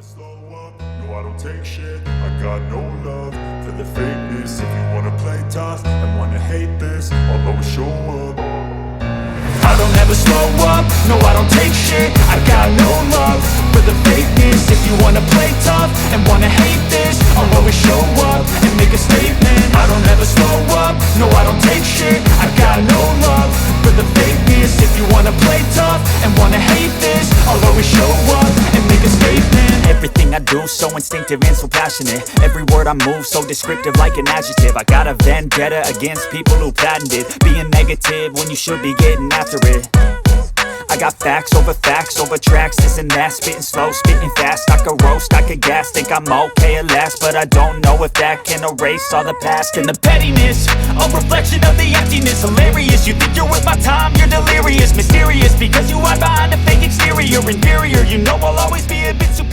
slow up, no I don't take shit. I got no love for the fakeness. If you wanna play tough and wanna hate this, I'll always show up. I don't ever slow up, no I don't take shit. I got no love for the fakeness. If you wanna play tough and wanna hate this, I'll always show up and make a statement. I don't ever slow up, no I don't take shit. I got no love for the fakeness. If you wanna play tough and wanna hate this, I'll always show up and make a statement. Everything I do so instinctive and so passionate. Every word I move so descriptive like an adjective. I got a vendetta against people who patented being negative when you should be getting after it. I got facts over tracks, this and that. Spitting slow, spitting fast. I could roast, I could gas. Think I'm okay at last, but I don't know if that can erase all the past. And the pettiness, a reflection of the emptiness. Hilarious, you think you're worth my time, you're delirious. Mysterious, because you hide behind a fake exterior. Inferior, you know I'll always be a bit superior.